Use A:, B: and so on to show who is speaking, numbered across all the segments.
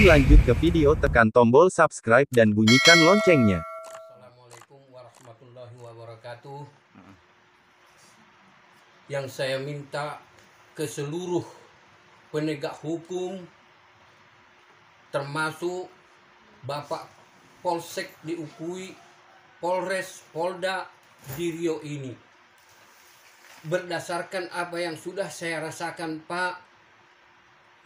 A: Sebelum lanjut ke video, tekan tombol subscribe dan bunyikan loncengnya.
B: Assalamualaikum warahmatullahi wabarakatuh. Yang saya minta ke seluruh penegak hukum, termasuk Bapak Polsek di Ukui, Polres, Polda di Riau ini, berdasarkan apa yang sudah saya rasakan, Pak,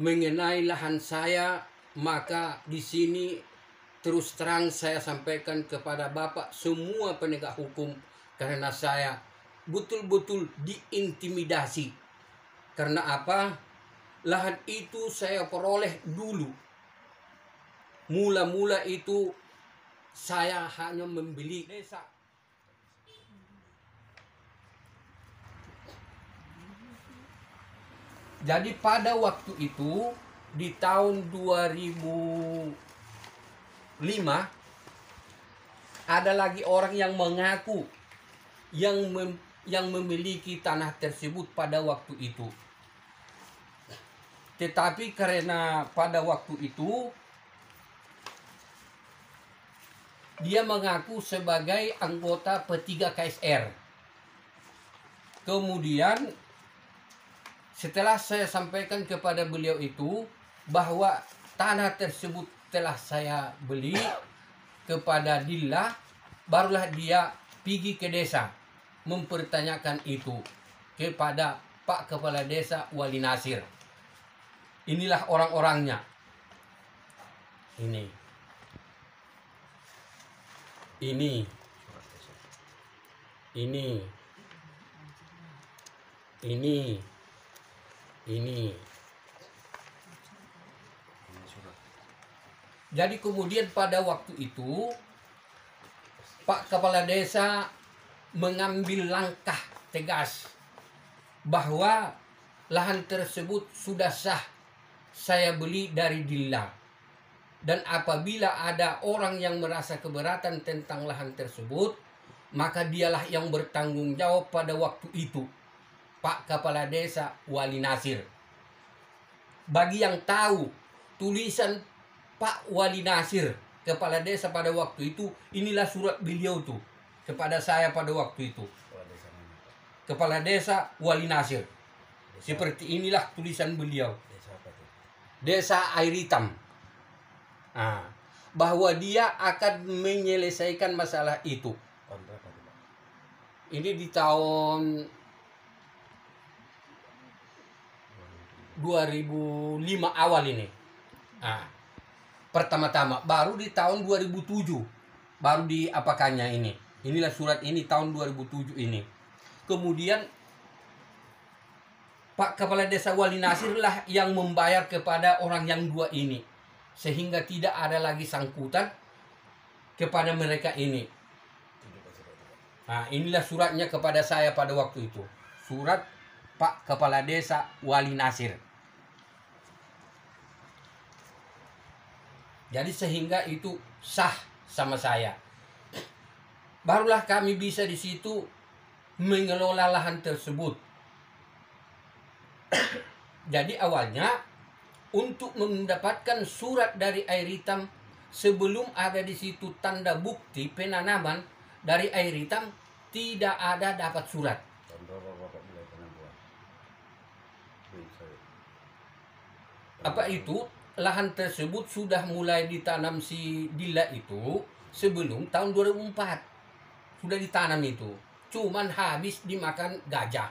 B: mengenai lahan saya, maka di sini terus terang saya sampaikan kepada Bapak semua penegak hukum, karena saya betul-betul diintimidasi. Karena apa? Lahan itu saya peroleh dulu. Mula-mula itu saya hanya membeli desa. Jadi pada waktu itu di tahun 2005 ada lagi orang yang mengaku yang memiliki tanah tersebut pada waktu itu. Tetapi karena pada waktu itu dia mengaku sebagai anggota P3 KSR. Kemudian setelah saya sampaikan kepada beliau itu bahwa tanah tersebut telah saya beli kepada Dilla, barulah dia pergi ke desa mempertanyakan itu kepada Pak Kepala Desa Wali Nasir. Inilah orang-orangnya. Ini. Jadi kemudian pada waktu itu Pak Kepala Desa mengambil langkah tegas bahwa lahan tersebut sudah sah saya beli dari Dilla. Dan apabila ada orang yang merasa keberatan tentang lahan tersebut, maka dialah yang bertanggung jawab pada waktu itu, Pak Kepala Desa Wali Nasir. Bagi yang tahu tulisan Pak Wali Nasir, Kepala Desa pada waktu itu, inilah surat beliau tuh kepada saya pada waktu itu. Kepala Desa Wali Nasir. Seperti inilah tulisan beliau. Desa Air Hitam. Bahwa dia akan menyelesaikan masalah itu. Ini di tahun 2005 awal ini. Pertama-tama, baru di tahun 2007 baru diapakannya ini. Inilah surat ini tahun 2007 ini. Kemudian Pak Kepala Desa Wali Nasir lah yang membayar kepada orang yang dua ini, sehingga tidak ada lagi sangkutan kepada mereka ini. Inilah suratnya kepada saya pada waktu itu. Surat Pak Kepala Desa Wali Nasir. Jadi sehingga itu sah sama saya. Barulah kami bisa di situ mengelola lahan tersebut. Jadi awalnya untuk mendapatkan surat dari Air Hitam, sebelum ada di situ tanda bukti penanaman dari Air Hitam, tidak ada dapat surat. Apa itu? Lahan tersebut sudah mulai ditanam si Dilla itu sebelum tahun 2004. Sudah ditanam itu. Cuman habis dimakan gajah,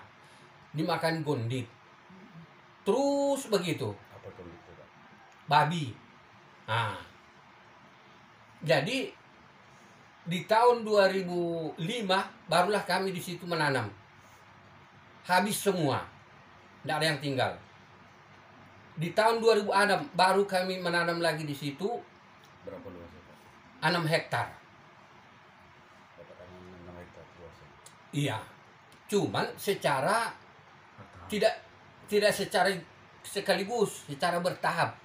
B: dimakan gondit. Terus begitu. Babi. Jadi di tahun 2005 barulah kami di situ menanam. Habis semua. Tidak ada yang tinggal. Di tahun 2006 baru kami menanam lagi di situ.
C: Berapa luasnya, Pak?
B: 6 hektar.
C: Dapat 6 hektar luasnya.
B: Iya. Cuman secara tidak secara sekaligus, secara bertahap.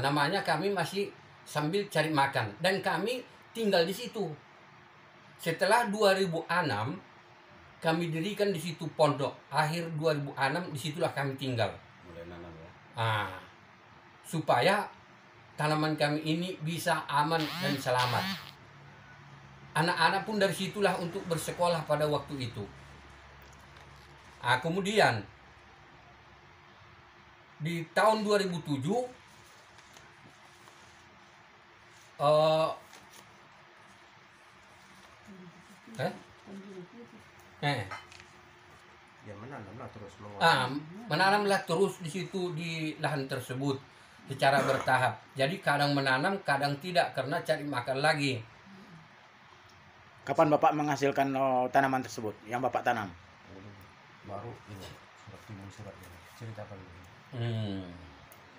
B: Namanya kami masih sambil cari makan, dan kami tinggal di situ. Setelah 2006 kami dirikan di situ pondok. Akhir 2006 disitulah kami tinggal.
C: Mulai nanam ya.
B: Supaya tanaman kami ini bisa aman dan selamat. Anak-anak pun dari situlah untuk bersekolah pada waktu itu. Kemudian di tahun 2007
C: Ya menanamlah terus
B: menanamlah terus di situ di lahan tersebut secara bertahap. Jadi kadang menanam, kadang tidak karena cari makan lagi.
D: Kapan Bapak menghasilkan tanaman tersebut yang Bapak tanam?
C: baru ini surat timbul surat ini ceritakan dulu.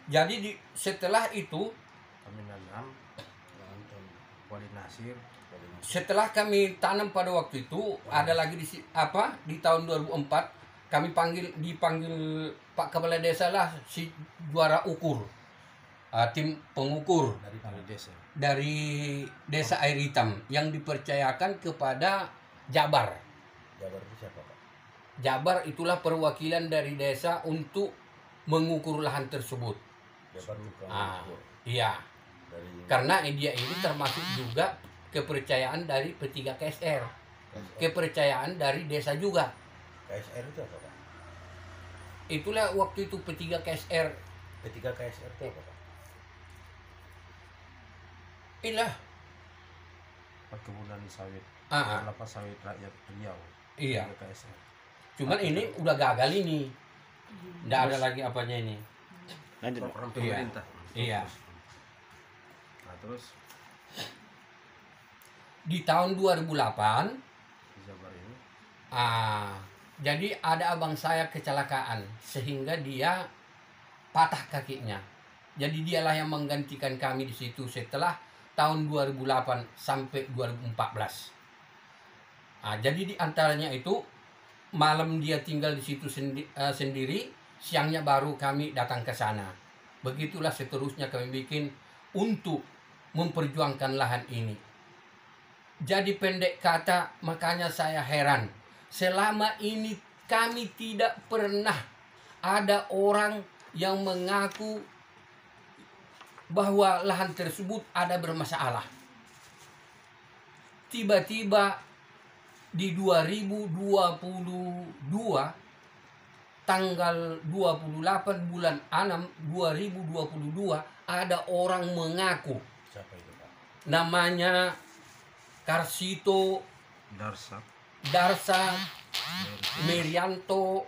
B: Jadi setelah itu,
C: Kami nanam Wali Nasir.
B: setelah kami tanam pada waktu itu, ada lagi di tahun 2004 kami dipanggil Pak Kepala Desa lah si juara ukur, tim pengukur
C: Dari desa.
B: dari Desa Air Hitam yang dipercayakan kepada Jabar.
C: Jabar itu siapa Pak?
B: Jabar itulah perwakilan dari desa untuk mengukur lahan tersebut.
C: Jabar bukan ukur.
B: Iya.
C: Dari
B: Karena dia ini termasuk juga kepercayaan dari P3 KSR. Kepercayaan dari desa juga.
C: KSR itu apa Pak?
B: Itulah waktu itu P3 KSR.
C: P3 KSR itu apa Pak?
B: Inilah.
C: Perkebunan sawit.
B: Ah,
C: Kelapa sawit rakyat Riau.
B: iya.
C: KSR.
B: Cuman ini udah gagal ini. Nggak ada lagi apanya ini.
D: Lanjut.
C: Program
B: Iya.
C: pemerintah.
B: Iya.
C: Nah terus
B: Di tahun 2008,
C: di Jabar ini
B: jadi ada abang saya kecelakaan sehingga dia patah kakinya. Jadi dialah yang menggantikan kami di situ setelah tahun 2008 sampai 2014. Jadi di antaranya itu malam dia tinggal di situ sendiri, siangnya baru kami datang ke sana. Begitulah seterusnya kami bikin untuk memperjuangkan lahan ini. Jadi pendek kata, makanya saya heran. Selama ini kami tidak pernah ada orang yang mengaku bahwa lahan tersebut ada bermasalah. Tiba-tiba di 2022 tanggal 28 bulan 6 2022 ada orang mengaku
C: siapa itu Pak?
B: namanya Karsito Darsa Merianto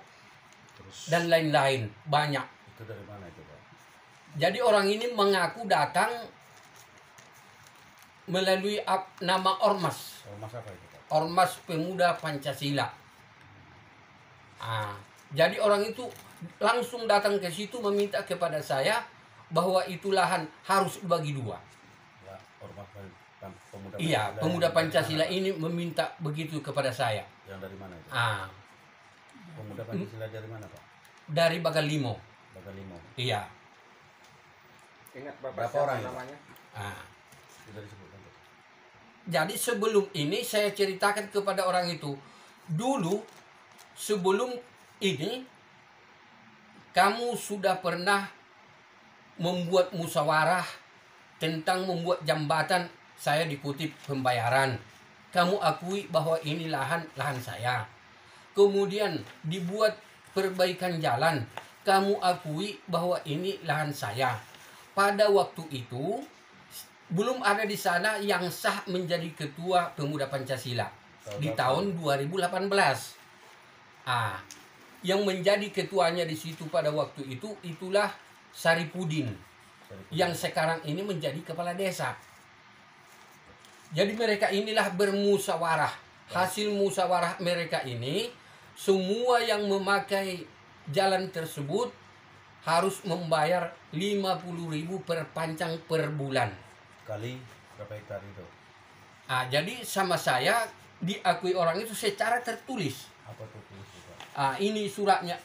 C: Terus
B: dan lain-lain, banyak.
C: itu dari mana itu Pak?
B: Jadi orang ini mengaku datang melalui nama Ormas,
C: Ormas apa itu Pak?
B: Ormas Pemuda Pancasila. Jadi orang itu langsung datang ke situ meminta kepada saya bahwa itu lahan harus dibagi dua.
C: Ya, Ormas Pemuda
B: Iya,
C: Pancasila
B: Pemuda
C: yang
B: Pancasila
C: dari mana,
B: ini meminta begitu kepada saya.
C: Pak? Yang dari mana itu? Pemuda
B: Hmm.
C: Pancasila dari mana Pak?
B: Dari Bagalimo.
C: Bagalimo.
B: Iya.
E: Ingat Bapak
C: Berapa
E: siapa
C: orang itu?
E: namanya?
C: Sudah disebutkan Pak.
B: Jadi sebelum ini saya ceritakan kepada orang itu, dulu sebelum ini kamu sudah pernah membuat musyawarah tentang membuat jembatan, saya dikutip pembayaran. Kamu akui bahwa ini lahan saya. Kemudian dibuat perbaikan jalan, kamu akui bahwa ini lahan saya. Pada waktu itu belum ada di sana yang sah menjadi ketua Pemuda Pancasila di tahun 2018. Yang menjadi ketuanya di situ pada waktu itu itulah Saripudin yang sekarang ini menjadi kepala desa. Jadi mereka inilah bermusyawarah. Hasil musyawarah mereka ini, semua yang memakai jalan tersebut harus membayar 50.000 per pancang per bulan.
C: Kali berapa hektar itu?
B: Jadi sama saya diakui orang itu secara tertulis.
C: Apa tuh tulis itu Pak?
B: Ini suratnya.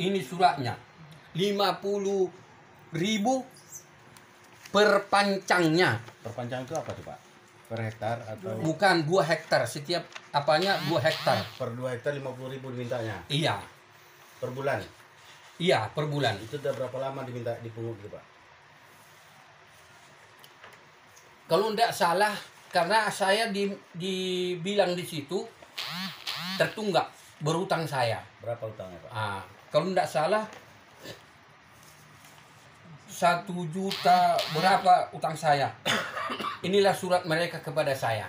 B: Ini suratnya. 50.000 per pancangnya.
C: Perpanjangan itu apa tuh Pak? Per hektar atau
B: Bukan 2 hektar. Setiap apanya 2 hektar.
C: per 2 hektar 50.000 dimintanya
B: Iya.
C: per bulan?
B: Iya, per bulan.
D: Itu udah berapa lama diminta dipungut gitu, Pak?
B: Kalau tidak salah, karena saya dibilang di situ tertunggak berutang saya.
D: Berapa utangnya, Pak?
B: Kalau tidak salah 1 juta berapa utang saya. Inilah surat mereka kepada saya.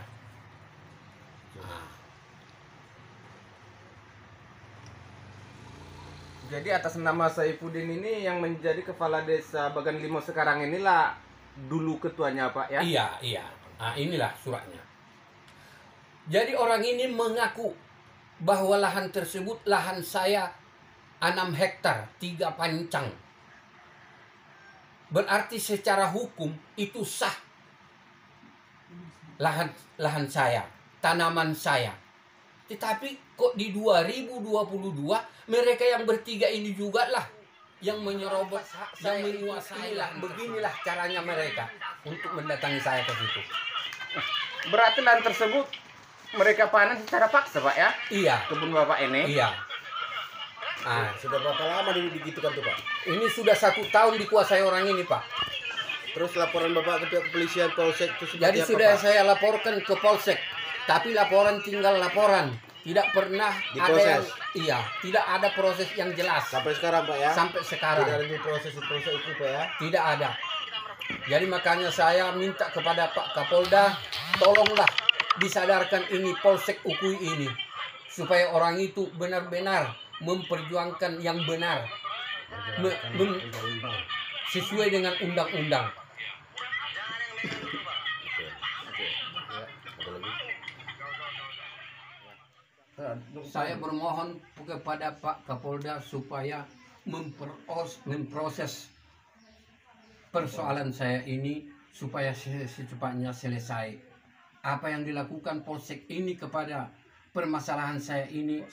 E: Jadi atas nama Saifuddin ini yang menjadi kepala desa Bagan Limo sekarang inilah dulu ketuanya Pak ya?
B: Iya. Inilah suratnya. Jadi orang ini mengaku bahwa lahan tersebut lahan saya 6 hektar 3 pancang. Berarti secara hukum itu sah lahan saya, tanaman saya. Tetapi kok di 2022 mereka yang bertiga ini juga lah yang menyerobot hak saya, menguasai lah. Beginilah caranya mereka untuk mendatangi saya ke situ.
E: Berarti lahan tersebut mereka panen secara paksa Pak ya?
B: Iya.
E: Kebun Bapak ini?
B: Iya.
D: Sudah berapa lama digitukan tuh, Pak?
B: Ini sudah 1 tahun dikuasai orang ini, Pak.
D: Terus laporan Bapak ke pihak kepolisian Polsek itu seperti
B: Jadi
D: apa,
B: sudah
D: Pak?
B: saya laporkan ke Polsek, tapi laporan tinggal laporan, tidak pernah ada yang, tidak ada proses yang jelas
D: Sampai sekarang, Pak ya?
B: sampai sekarang.
D: Tidak ada proses itu, Pak ya?
B: Tidak ada. Jadi makanya saya minta kepada Pak Kapolda, tolonglah disadarkan ini Polsek Ukui ini, supaya orang itu benar-benar memperjuangkan yang benar, sesuai dengan undang-undang. Saya bermohon kepada Pak Kapolda supaya memproses persoalan saya ini supaya secepatnya selesai. Apa yang dilakukan Polsek ini kepada permasalahan saya ini,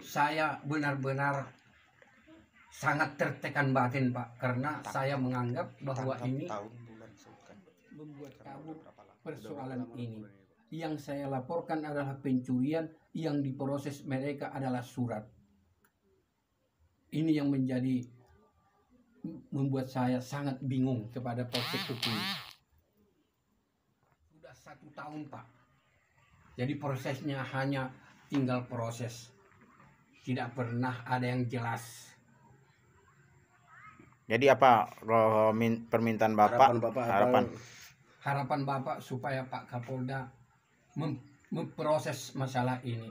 B: saya benar-benar sangat tertekan batin, Pak, karena saya menganggap bahwa ini membuat kabur persoalan ini. Yang saya laporkan adalah pencurian, yang diproses mereka adalah surat. Ini yang membuat saya sangat bingung kepada Polsek Ukui. Sudah 1 tahun, Pak. Jadi prosesnya hanya tinggal proses. Tidak pernah ada yang jelas.
D: Jadi apa permintaan Bapak?
B: Harapan Bapak supaya Pak Kapolda memproses masalah ini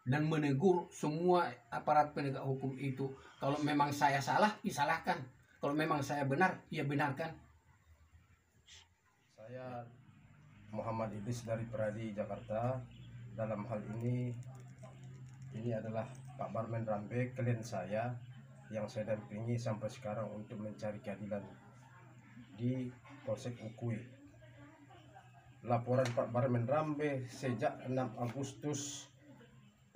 B: dan menegur semua aparat penegak hukum itu. Kalau memang saya salah, disalahkan. Kalau memang saya benar, ya benarkan.
C: Saya Muhammad Idris dari Peradi, Jakarta. Dalam hal ini adalah Pak Barmen Rambe, klien saya yang saya dampingi sampai sekarang untuk mencari keadilan di Polsek Ukui. Laporan Pak Barmen Rambe sejak 6 Agustus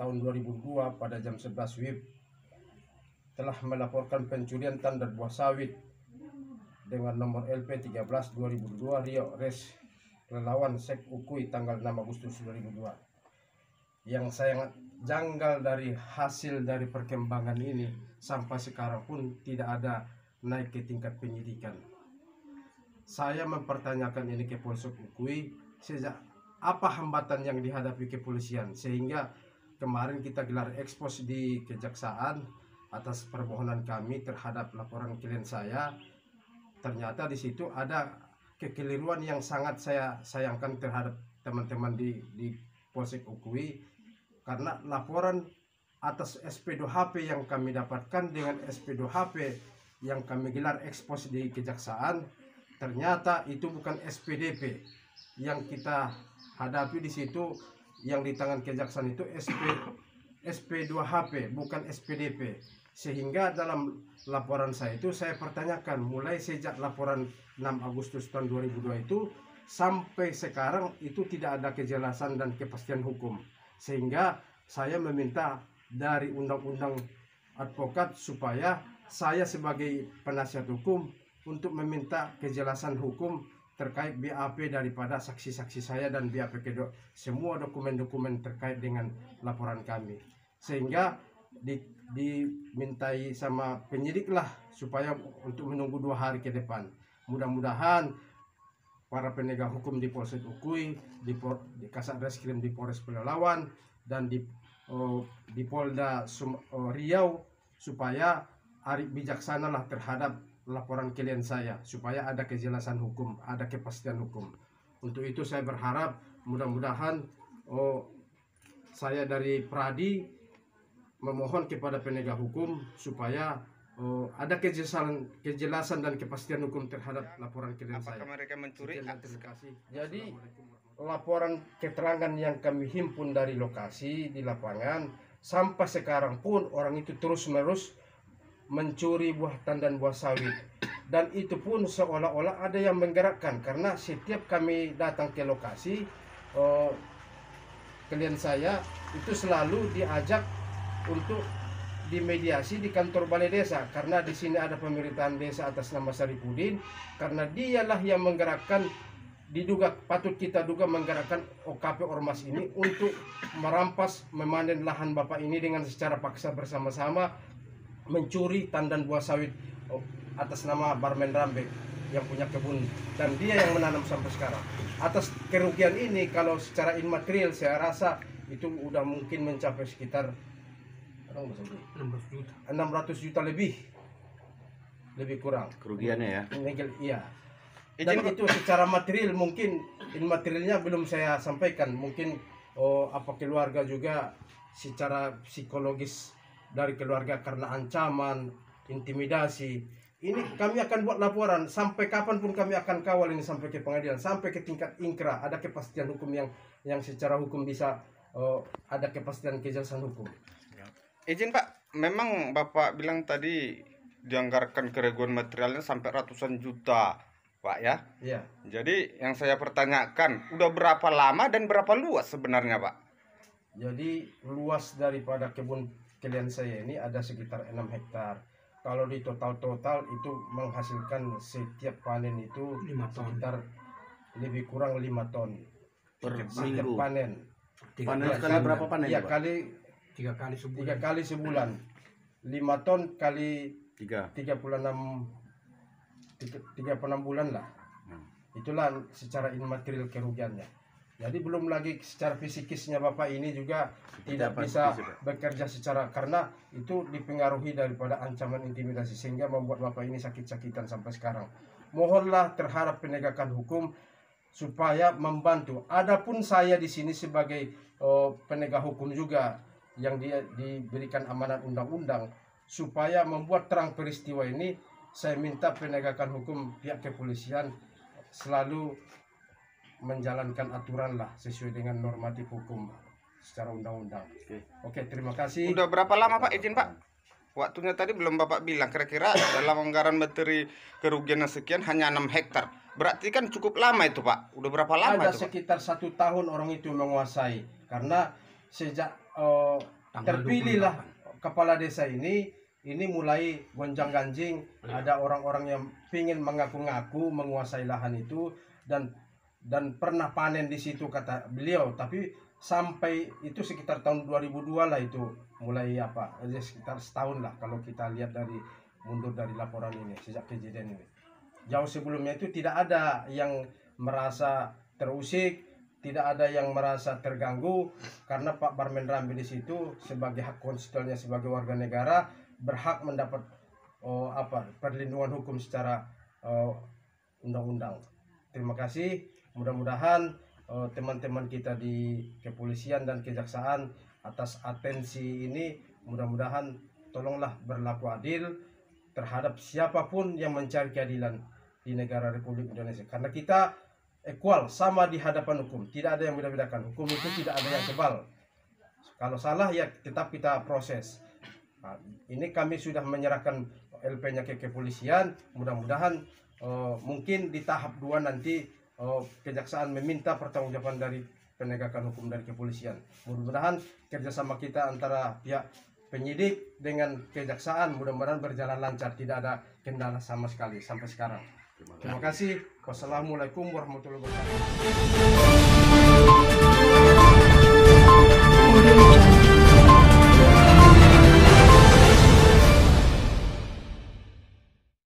C: tahun 2002 pada jam 11 WIB telah melaporkan pencurian tanda buah sawit dengan nomor LP 13 2002 Rio Res Relawan Sek Ukui tanggal 6 Agustus 2002. Yang sangat janggal dari hasil dari perkembangan ini sampai sekarang pun tidak ada naik ke tingkat penyidikan. Saya mempertanyakan ini ke Polsek Ukui, sejak apa hambatan yang dihadapi kepolisian sehingga kemarin kita gelar ekspos di kejaksaan atas permohonan kami terhadap laporan klien saya. Ternyata di situ ada kekeliruan yang sangat saya sayangkan terhadap teman-teman di Polsek Ukui, karena laporan atas SP2HP yang kami dapatkan dengan SP2HP yang kami gelar ekspos di kejaksaan, ternyata itu bukan SPDP yang kita hadapi di situ. Yang di tangan kejaksaan itu SP2HP bukan SPDP, sehingga dalam laporan saya itu saya pertanyakan mulai sejak laporan 6 Agustus tahun 2002 itu sampai sekarang itu tidak ada kejelasan dan kepastian hukum, sehingga saya meminta dari undang-undang advokat supaya saya sebagai penasihat hukum untuk meminta kejelasan hukum terkait BAP daripada saksi-saksi saya dan BAP kedua semua dokumen-dokumen terkait dengan laporan kami, sehingga dimintai sama penyidik lah supaya untuk menunggu 2 hari ke depan. Mudah-mudahan para penegak hukum di Polsek Ukui, di Kasat Reskrim di Polres Pelalawan, dan di Polda Riau supaya bijaksanalah terhadap laporan klien saya, supaya ada kejelasan hukum, ada kepastian hukum. Untuk itu saya berharap mudah-mudahan saya dari Pradi memohon kepada penegak hukum supaya ada kejelasan dan kepastian hukum terhadap laporan klien saya.
E: Apakah mereka mencuri?
C: Terima kasih. Jadi laporan keterangan yang kami himpun dari lokasi di lapangan sampai sekarang pun orang itu terus-menerus mencuri buah tandan buah sawit, dan itu pun seolah-olah ada yang menggerakkan karena setiap kami datang ke lokasi klien saya itu selalu diajak untuk dimediasi di kantor balai desa karena di sini ada pemerintahan desa atas nama Saripudin, karena dialah yang menggerakkan, patut kita duga menggerakkan OKP Ormas ini untuk merampas memanen lahan bapak ini dengan secara paksa bersama-sama, mencuri tandan buah sawit atas nama Barmen Rambe yang punya kebun, dan dia yang menanam sampai sekarang. Atas kerugian ini kalau secara imaterial saya rasa itu udah mungkin mencapai sekitar 600 juta lebih kurang
D: Kerugiannya ya.
C: Iya. Dan itu secara material, mungkin imaterialnya belum saya sampaikan. Mungkin apa keluarga juga secara psikologis dari keluarga karena ancaman, intimidasi. Ini kami akan buat laporan sampai kapanpun, kami akan kawal ini sampai ke pengadilan, sampai ke tingkat ingkra, ada kepastian hukum yang secara hukum bisa ada kepastian kejelasan hukum.
E: Izin Pak, memang Bapak bilang tadi dianggarkan kerugian materialnya sampai ratusan juta, Pak ya?
C: Iya.
E: Jadi yang saya pertanyakan, udah berapa lama dan berapa luas sebenarnya Pak?
C: Jadi luas daripada kebun klien saya ini ada sekitar 6 hektar. Kalau di total itu menghasilkan setiap panen itu sekitar lebih kurang 5 ton
D: Per
C: setiap
D: minggu.
C: panen.
D: Panen
C: Ya,
D: sekali berapa panen,
C: ya,
D: Pak?
B: Tiga kali
C: 3 kali sebulan. 5 ton kali 36 bulan lah. Itulah secara imaterial kerugiannya. Jadi belum lagi secara fisikisnya bapak ini juga tidak bisa bekerja secara, karena itu dipengaruhi daripada ancaman intimidasi sehingga membuat bapak ini sakit-sakitan sampai sekarang. Mohonlah terhadap penegakan hukum supaya membantu. Adapun saya di sini sebagai penegak hukum juga yang dia diberikan amanat undang-undang supaya membuat terang peristiwa ini, saya minta penegakan hukum pihak kepolisian selalu menjalankan aturan lah sesuai dengan normatif hukum secara undang-undang. Oke, terima kasih.
E: Udah berapa lama Pak, izin Pak? Waktunya tadi belum Bapak bilang, kira-kira dalam anggaran materi kerugian sekian hanya 6 hektar. Berarti kan cukup lama itu Pak. Udah berapa lama
C: ada
E: itu,
C: sekitar 1 tahun orang itu menguasai, karena sejak terpilihlah kepala desa ini mulai gonjang-ganjing. Ada orang-orang yang ingin mengaku-ngaku menguasai lahan itu dan pernah panen di situ kata beliau, tapi sampai itu sekitar tahun 2002 lah itu mulai sekitar setahun lah kalau kita lihat dari mundur dari laporan ini sejak kejadian ini. Jauh sebelumnya itu tidak ada yang merasa terusik, tidak ada yang merasa terganggu, karena Pak Barmen Rambe di situ sebagai hak konstitusionalnya sebagai warga negara berhak mendapat perlindungan hukum secara undang-undang. Terima kasih. Mudah-mudahan teman-teman kita di kepolisian dan kejaksaan atas atensi ini, mudah-mudahan tolonglah berlaku adil terhadap siapapun yang mencari keadilan di negara Republik Indonesia, karena kita equal, sama di hadapan hukum, tidak ada yang beda-bedakan. Hukum itu tidak ada yang kebal. Kalau salah ya tetap kita proses. Nah, ini kami sudah menyerahkan LP-nya ke kepolisian. Mudah-mudahan mungkin di tahap 2 nanti kejaksaan meminta pertanggungjawaban dari penegakan hukum dari kepolisian. Mudah-mudahan kerjasama kita antara pihak penyidik dengan kejaksaan mudah-mudahan berjalan lancar, tidak ada kendala sama sekali sampai sekarang. Terima kasih. Wassalamualaikum warahmatullahi wabarakatuh.